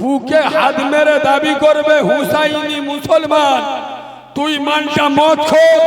বুকে হাত মেরে দাবি করবে হুসাইনি মুসলমান। তুই মানটা মদ খোর,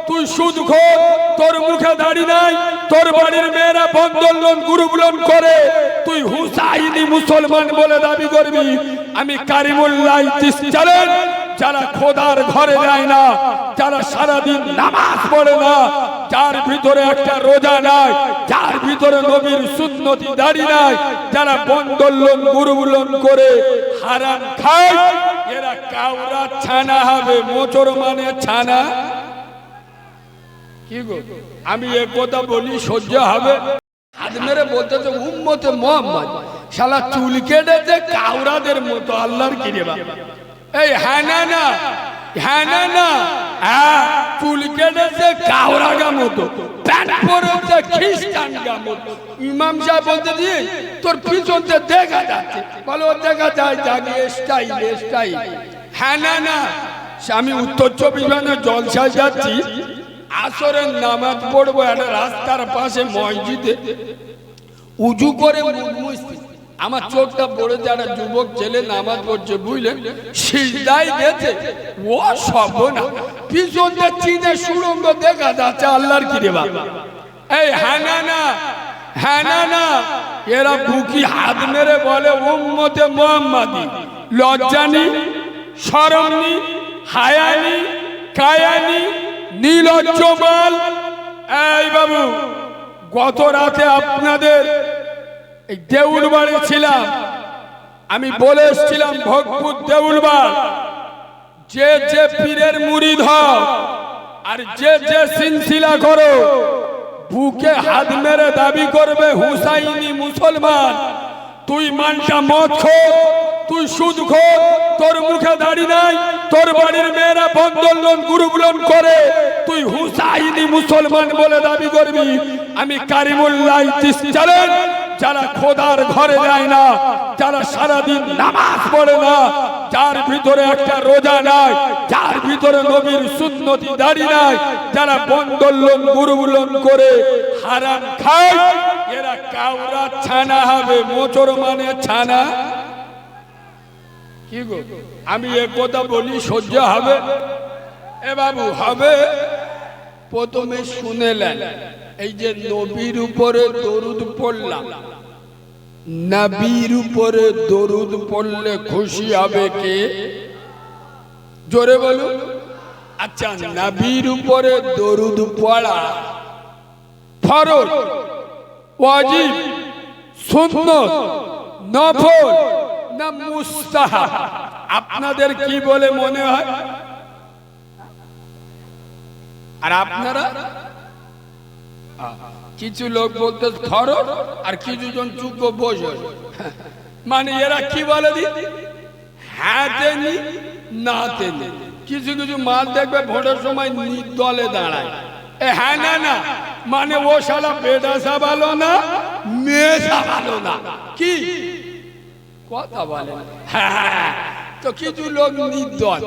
তুই সুদ খোর, তোর মুখে দাড়ি নাই, তোর বাড়ির মেয়েরা বন্ধন লোন গ্রুপ লোন করে, তুই হুসাইনি মুসলমান বলে দাবি করবি। আমি কারিমুল্লাহ চ্যালেঞ্জ, যারা খোদার ঘরে যায় না, যারা সারাদিন নামাজ পড়ে না, যার ভিতরে একটা রোজা নাই, যার ভিতরে নবীর সুন্নতি দাড়ি নাই, যারা বন্ধন লোন গ্রুপ লোন করে হারাম খায়, এরা কাউরা ছানা হবে। মোচর মানে ছানা। কি গো, আমি এ কথা বলি সহ্য হবে? হাত মেরে বলতেছে উম্মতে মুহাম্মদ, শালা চুল কেটেছে কাউরাদের মতো। আল্লাহর কি রে বাবা, এই হ্যাঁ না না, হ্যাঁ না না, হ্যাঁ চুল কেটেছে কাউরাগা মতো, প্যান্ট পরেছে খ্রিস্টানগা মতো। ইমাম সাহেব বলতে দিয়ে তোর পিছনতে দেখা যাচ্ছে, বলো দেখা যায় জাগে স্টাইল স্টাইল। হ্যাঁ না না, আমি উত্তর 24 পরগনা জলসায় যাচ্ছি, আসরের নামাজ পড়বো একটা রাস্তার পাশে মসজিদে, উজু করে মুখ মুছছি, আমার চোখটা পড়েছে একটা যুবক ছেলে নামাজ পড়ছে, বুঝলেন, সিজদায় গেছে। ও সব না, পিছনে চীনের সুড়ঙ্গ দেখা যাচ্ছে। আল্লাহর কি রে বাবা, এই হ্যাঁ না না, হ্যাঁ না না, এরা বুকি হাত মেরে বলে উম্মতে মুহাম্মাদি। লজ্জা নেই, শরম নেই, হায়া নেই, কায়া নেই, নির্লজ্জ মাল। এই বাবু, গত রাতে আপনাদের এই দেউলবাড়ি ছিলাম, আমি বলে এসেছিলাম ভোগপুর দেউলবাড়, যে যে পীরের মুরিদ হও আর যে যে সিলসিলা করো, বুকে হাত মেরে দাবি করবে হুসাইনি মুসলমান। তুই মানটা মদ খোর, তুই সুদ খোর, তোর মুখে দাড়ি নাই, তোর বাড়ির মেয়েরা বন্ধন লোন গ্রুপ লোন করে, তুই হুসাইনি মুসলমান বলে দাবি করবি। আমি কারিমুল্লাহ চ্যালেঞ্জ, যারা খোদার ঘরে যায় না, যারা সারাদিন নামাজ পড়ে না, যার ভিতরে একটা রোজা নাই, যার ভিতরে নবীর সুন্নতি দাড়ি নাই, যারা বন্ধন লোন গ্রুপ লোন করে হারাম খায়, এরা কাউরা ছানা হবে। মোচর মানে ছানা। কি গো, আমি এ কথা বলি সহ্য হবে? এ বাবু হবে? প্রথমে শুনেলেন, এই যে নবীর উপরে দরুদ পড়লাম, নবীর উপরে দরুদ পড়লে খুশি হবে কে? জোরে বলুন। আচ্ছা, নবীর উপরে দরুদ পড়া ফরজ, ওয়াজিব, সুন্নত, নফল না মুস্তাহাব? আপনাদের কি বলে মনে হয়? আর আপনারা? কিছু লোক বলতে ফরজ, আর কিছু জন চুপ বসে। মানে এরা কি বলে দি, হ্যাঁ তেনি না তেনি। কিছু কিছু মাল দেখবে ভোটের সময় দলে দাঁড়ায়, এ হ্যাঁ না না, মানে ও শালা বেটা সাবালো না, মেয়ে সাবালো না। কি কথা বলে? হ্যাঁ, তো কিছু লোক নির্দল।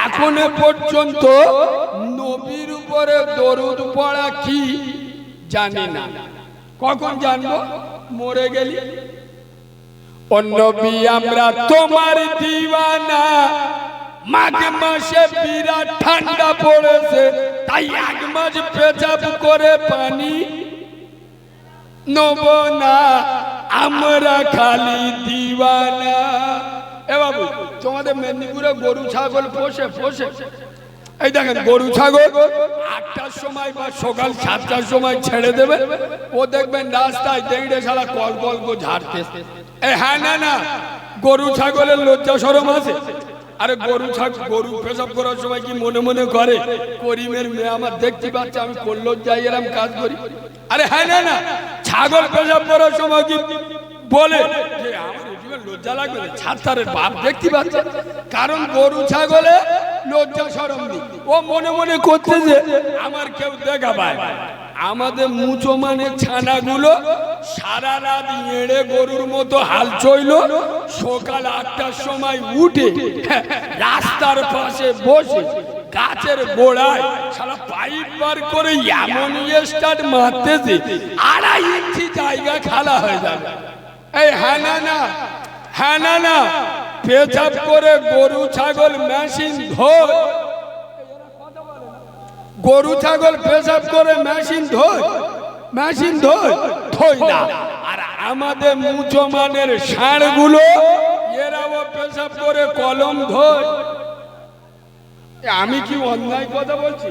এখনো পর্যন্ত নবীর উপরে দরুদ পড়া কি জানি না। কখন জানবো? মরে গেলি। ও নবী, আমরা তোমার দিওয়ানা, মাঘ মাসে বিরাট ঠান্ডা পড়েছে, তাই 1 মাস পেচাব করে পানি নেব না, আমরা খালি দিওয়ানা। এ বাবু, তোমাদের মেদিনীপুরে গরু ছাগল পোষে পোষে? এই দেখেন, গরু ছাগল 8টার সময় বা সকাল 7টার সময় ছেড়ে দেবে, ও দেখবেন রাস্তায় দেখবে সারা কল কল করে ঝাড়তে। এ হ্যাঁ না না, গরু ছাগলের লজ্জা শরম আছে? আরে গরু গরু পেশাব করার সময় কি মনে মনে করে করিমের মেয়ে আমার দেখতে পাচ্ছে, আমি করলো যাই এরম কাজ করি? আরে হ্যাঁ না না, ছাগল পেশাব করার সময় কি বলে যে আমার লজ্জা লাগবে না, ছাত্রের বাপ দেখতে পাচ্ছে? কারণ গরু ছাগলে লজ্জা শরম নেই, ও মনে মনে করছে যে আমার কেউ দেখা পায়। আমাদের মুচো মানে ছানাগুলো সারা রাত এড়ে গরুর মতো হাল চইল, সকাল 8টার সময় উঠে রাস্তার পাশে বসে গাছের গোড়ায় সারা পাইপ বার করে এমন স্টার্ট মারতেছে 2.5 ইঞ্চি জায়গা খালা হয়ে যাবে। এই হ্যাঁ না না, হ্যাঁ না না, পেশাব করে গরু ছাগল মেশিন ধোয়, গরু ছাগল পেশাব করে মেশিন ধোয়, মেশিন ধোয় ধোয় না। আর আমাদের মুসলমানের ষাঁড়গুলো এরাও পেশাব করে কলম ধোয়। আমি কি অন্যায় কথা বলছি?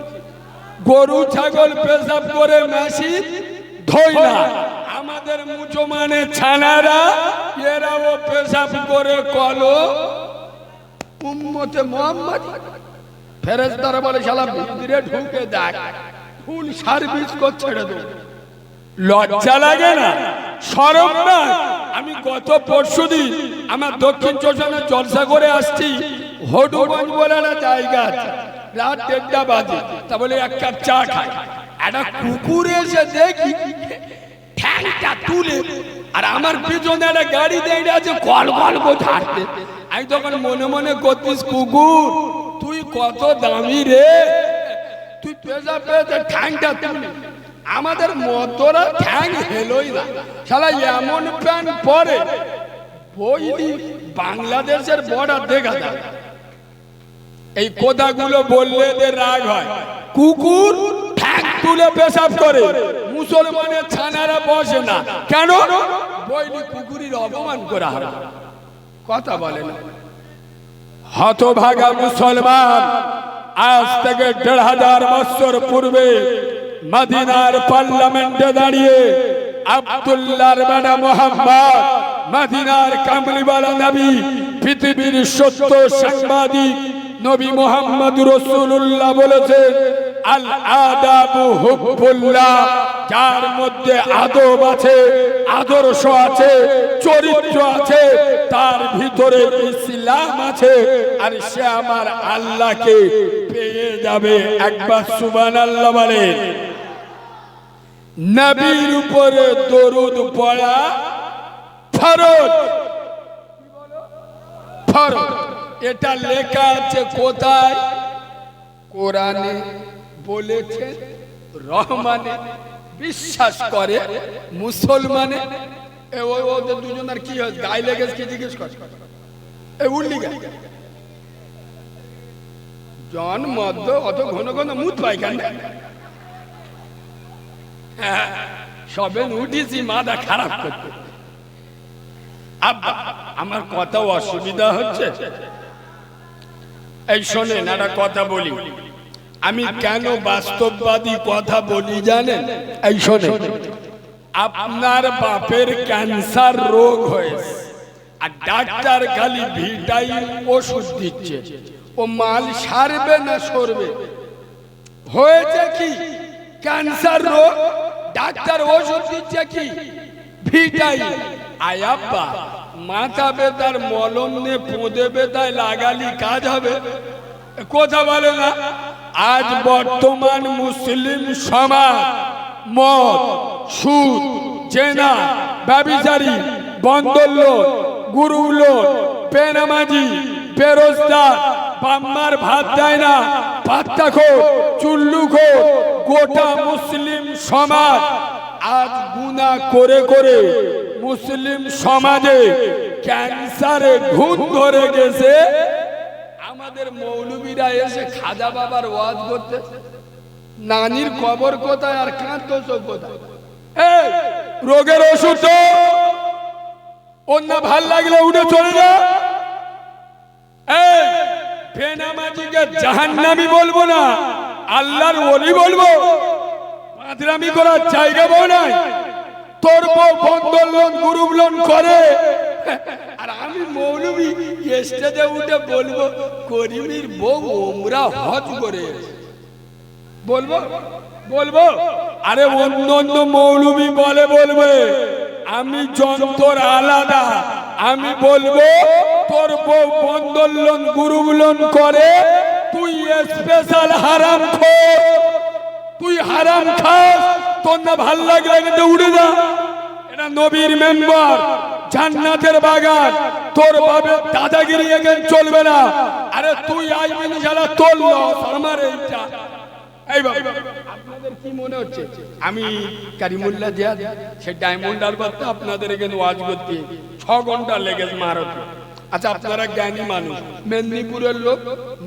গরু ছাগল পেশাব করে মেশিন ধোয় না, আমাদের মুসলমানের ছানারা এরাও পেশাব করে কলম। উম্মতে মুহাম্মদ ফেরেশতারা বলে শালা ভিতরে ঢুকে দেখ, ফুল সার্ভিস করছে রে। লজ্জা লাগে না? শরম না? আমি গত পরশুদিন আমার দক্ষিণ চৌষানে জলসা করে আসছি, হডুগঞ্জ বলে একটা জায়গা আছে, রাত 1টা বাজে। তা বলে এক কাপ চা খাই, একটা কুকুর এসে দেখি ঠ্যাংটা তুলে, আর আমার পিছনে একটা গাড়ি দাঁড়িয়ে আছে কল কল করে হাঁটতে। আমি তখন মনে মনে করতিস, কুকুর তুই কত দামি রে, তুই পেশাব পেয়েছে ঠ্যাংটা তুলে। আমাদের মতরা ঠ্যাং হেলোই না, শালা এমন প্যান্ট পরে বইলি বাংলাদেশের বর্ডার দেখা যায়। এই কথাগুলো বললে এদের রাগ হয়। কুকুর ঠ্যাং তুলে পেশাব করে, মুসলমানের ছানারা বসে না কেন? বইলি কুকুরের অপমান করা হয়, কথা বলে না। হতভাগা মুসলমান আজ থেকে 1500 বছর পূর্বে মদিনার পার্লামেন্টে দাঁড়িয়ে আব্দুল্লাহর বেটা মুহাম্মদ, মদিনার কামলিওয়ালা নবী, পৃথিবীর সত্য সাংবাদিক নবী মুহাম্মদ রাসূলুল্লাহ বলেছেন, আল আদাবু হুব্বুল্লাহ, যার মধ্যে আদব আছে, আদর্শ আছে, চরিত্র আছে, তার ভিতরে ইসলাম আছে, আর সে আমার আল্লাহকে পেয়ে যাবে। একবার সুবহানাল্লাহ বলেন। নবীর উপরে দরুদ পড়া ফরজ, ফরজ। এটা লেখা আছে কোথায়? কোরআনে বলেছে, রহমানে বিশ্বাস করে মুসলমানে। ওদের দুজনের কি হয়, গায়ে লেগেছে কি জিজ্ঞেস করে? উল্লি গায়ে জন মধ্য অত ঘন ঘন মুত পায়খানা, সবে উঠেছি মাথা খারাপ করতে। আব্বা আমার কথা অসুবিধা হচ্ছে? এই শোনেন, একটা কথা বলি। আমি কেন বাস্তববাদী কথা বলি জানেন? এই শোনেন, আপনার বাপের ক্যান্সার রোগ হয়েছে, আর ডাক্তার খালি ভিটামিন ওষুধ দিচ্ছে, ও মাল সারবে না সরবে? হয়েছে কি ক্যান্সার রোগ, ডাক্তার ওষুধ দিচ্ছে কি ভিটামিন। আয় আব্বা, মাথা ব্যথার মলম নে পোঁদে ব্যথায় লাগালি কাজ হবে? কথা বলে না। আজ বর্তমান মুসলিম সমাজ মদ, সুদ, জেনা, ব্যভিচারী, বন্দরলোড, গুরুলোড, বেনামাজি, বেরোজগার, বাম্মার ভাত দেয় না, পাত্তাখোর, চুল্লুখোর, গোটা মুসলিম সমাজ আজ গুনাহ করে করে মুসলিম সমাজে ক্যান্সারে ঘুণ ধরে গেছে। আমাদের মৌলবীরা এসে খাজা বাবার ওয়াজ করতে, নানির কবর কোথায় আর কাঁদতেছ কোথায়? এই রোগের ওষুধ তো অন্য ভাল লাগলে উঠে চলে যা। এই বেনামাজিকে জাহান্নামী বলবো না, আল্লাহর ওলি বলবো। পাঁচরামি করার জায়গা বউ নাই। তোর বউ বন্ধন লোন, গ্রুপ লোন করে, আর আমি মৌলবী স্টেজে উঠে বলবো করিমের বউ ওমরা হজ করে। বলবো বলবো? আরে অন্য অন্য মৌলবী বলে বলবে আমি যন্ত্র আলাদা। আমি বলবো তোর বউ বন্ধন লোন, গ্রুপ লোন করে, তুই স্পেশাল হারাম খোর, তুই হারাম খাস। তোর না ভাল লাগলে কিন্তু উড়ে যা। এটা নবীর মেম্বার, জান্নাতের বাগান, তোর বাবার দাদাগিরি এখানে চলবে না। আরে তুই আইবিনি যারা তোর লস, আমার এইটা। এই বাবা, আপনাদের কি মনে হচ্ছে আমি কারিমুল্লাহ জিয়াদ সেই ডায়মন্ড হারবার আপনাদের এখানে ওয়াজ করতে 6 ঘন্টা লেগেছে মারতে? আচ্ছা আপনারা জ্ঞানী মানুষ, মেদিনীপুরের লোক,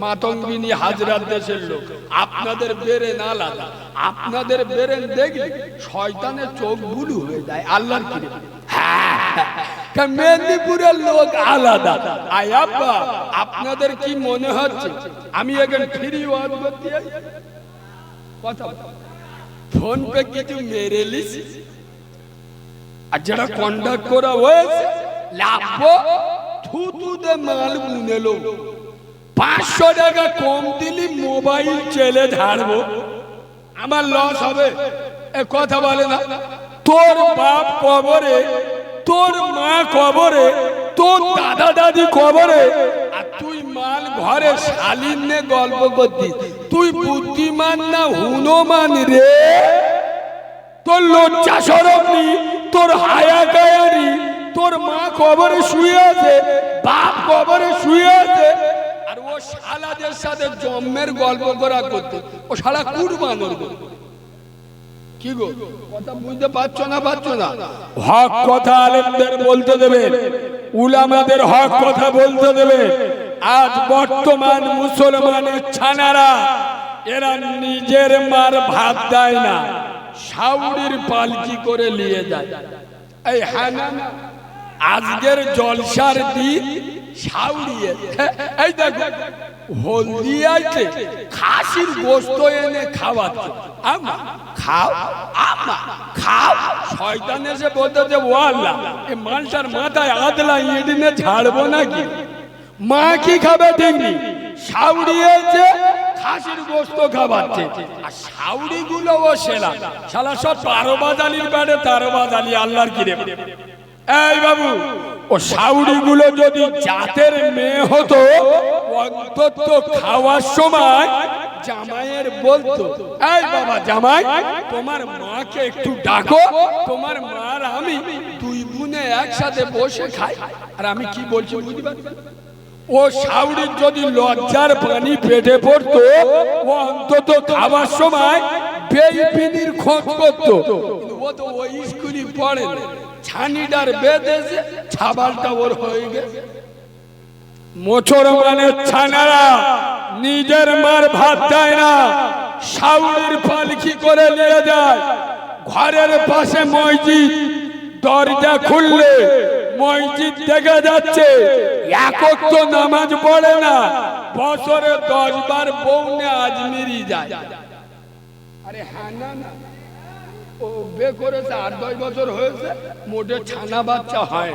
মাতঙ্গিনী হাজরার দেশের লোক, আপনাদের বেরেন আলাদা। আপনাদের বেরেন দেখলে শয়তানের চোখ বুলু হয়ে যায় আল্লাহর কি। মেদিনীপুরের লোক আলাদা। আয়াব্বা আপনাদের কি মনে হচ্ছে আমি এখন ফ্রি ওয়াজ করতে কথা ফোন পে কিছু মেরে লিস, আর যেটা কন্ডাক্ট করা হয়েছে লাভবো থুতুতে মাল বুনেলো, 500 টাকা কম দিলি মোবাইল চেলে ঝাড়বো, আমার লস হবে। এ কথা বলে না, তোর বাপ কবরে, তোর মা কবরে, তোর দাদা দাদি কবরে, আর তুই মাল ঘরে শালীন নে গল্প করতিস। তুই বুদ্ধিমান না হুনমান রে? তোর লজ্জা শরম নি, তোর হায়া গায়া নি? তোর মা কবরে শুয়ে আছে, বাপ কবরে শুয়ে আছে, আর ও শালাদের সাথে জন্মের গল্প করা করতে, ও শালা কুরবানোর কি গো? কথা বুঝতে পারছো না? পারছো না? হক কথা আলেমদের বলতে দেবে, উলামাদের হক কথা বলতে দেবে। আজ বর্তমান মুসলমানের ছানারা এরা নিজের মার ভাত দেয় না, শাউরির পালকি করে নিয়ে যায়। এই হানা আজকের জলসার দিন শাউরিয়ে, এই দেখো হলদিয়াতে খাসির গোশত এনে খাওয়াচ্ছে, আমা খাও, আমা খাও। শয়তান এসে বলতেছে ও আল্লাহ, এই মালটার মাথায় আদলা ইঁদিনে ঝাড়বো নাকি? মা কি খাবে ঠিক নেই, শাউরিয়েছে খাসির গোশত খাওয়াচ্ছে। আর শাউরি গুলো ও সেলা শালা সব 12 বাজালির বাড়ে 13 বাজালি আল্লাহর কি রে। এই বাবু, ও শাউরি গুলো যদি জাতের মেয়ে হতো অন্তত খাওয়ার সময় জামাইয়ের বলতো, এই বাবা জামাই তোমার মাকে একটু ডাকো, তোমার মার আমি দুই বোনে একসাথে বসে খাই। আর আমি কি বলছি বুঝতে পারছি? ও শাউরির যদি লজ্জার পানি পেটে পড়তো, ও অন্তত খাবার সময় বেইপিনির খোঁজ করতো। ও তো ওই স্কুলই পড়ে, ছানিটার বেঁধেছে, ছাবালটা ওর হয়ে গেছে। মুসলমানের ছানারা নিজের মার ভাত দেয় না, শাউরির পালকি করে নিয়ে যায়। ঘরের পাশে মসজিদ, দরজা খুললে মসজিদ দেখা যাচ্ছে, একক তো নামাজ পড়ে না, বছরে 10 বার বউনে আজমিরি যায়। আরে হ্যাঁ না, ও বে করেছে 8-10 বছর হয়েছে, মোটে ছানা বাচ্চা হয়।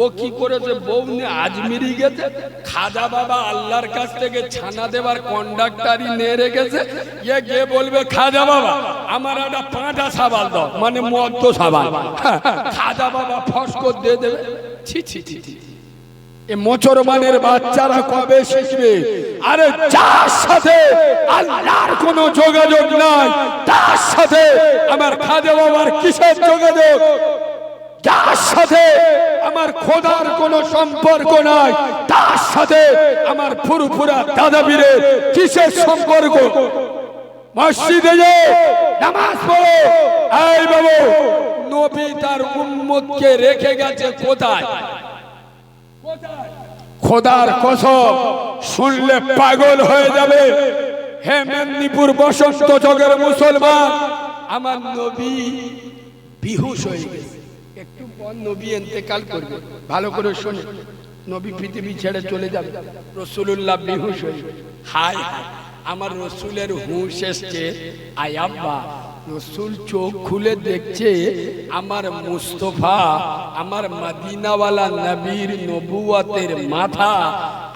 ও কি করেছে, বউনে আজমিরি গেছে, খাজা বাবা আল্লাহর কাছ থেকে ছানা দেবার কন্ডাক্টারি নিয়ে রেখেছে। ইয়ে গিয়ে বলবে খাজা বাবা আমার একটা 5টা সাবাল দাও, মানে মদ্য সাবাল। খাজা বাবা ফস্কো দিয়ে দেবে। ছি ছি ছি ছি, এ মুসলমানের বাচ্চারা কবে শিখবে? আরে যার সাথে আল্লাহর কোনো যোগাযোগ নাই, তার সাথে আমার খাজা বাবার কিসের যোগাযোগ? যার সাথে আমার খোদার কোনো সম্পর্ক নাই, তার সাথে আমার ফুরফুরা দাদা বীরের কিসের সম্পর্ক? মসজিদে যে নামাজ পড়ো। এই বাবু, নবী তার উম্মতকে রেখে গেছে কোথায়? খোদার কসম, শুনলে পাগল হয়ে যাবে। হে মেদিনীপুর বসন্ত জগের মুসলমান, আমার নবী বিহুশ হয়ে গেছে। একটু পর নবী ইন্তেকাল করবে, ভালো করে শুনে। নবী পৃথিবী ছেড়ে চলে যাবে, রাসূলুল্লাহ বিহুশ হয়ে গেছে। হায় হায়, আমার রসুলের হুঁশ এসছে। আয়াব্বা, রসুল চোখ খুলে দেখছে আমার মুস্তফা, আমার মদিনাওয়ালা নবীর নবুয়তের মাথা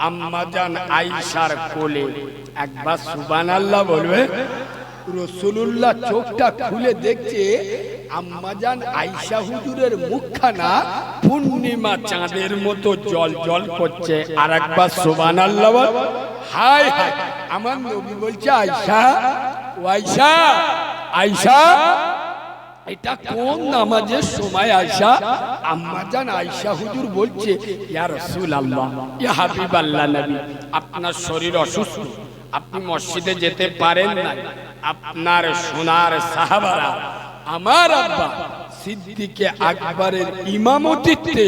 আম্মাজান আয়েশার কোলে। একবার সুবহানাল্লাহ বলবে। রসুলুল্লাহ চোখটা খুলে দেখছে আম্মাজান আয়েশা হুজুরের মুখখানা পূর্ণিমা চাঁদের মতো জল জল করছে। আর একবার সুবহানাল্লাহ বল। হায় হায়, আমার নবী বলছে আয়েশা, ও আয়েশা, আয়েশা এটা কোন নামাজের সময়? আয়েশা, আম্মাজান আয়েশা হুজুর বলছে, ইয়া রাসূলুল্লাহ, ইয়া হাবিবাল্লাহ নবী, আপনার শরীর অসুস্থ, আপনি মসজিদে যেতে পারেন না। আপনার সোনার সাহাবারা আমার আব্বা সিদ্দিকে আকবরের ইমামতিতে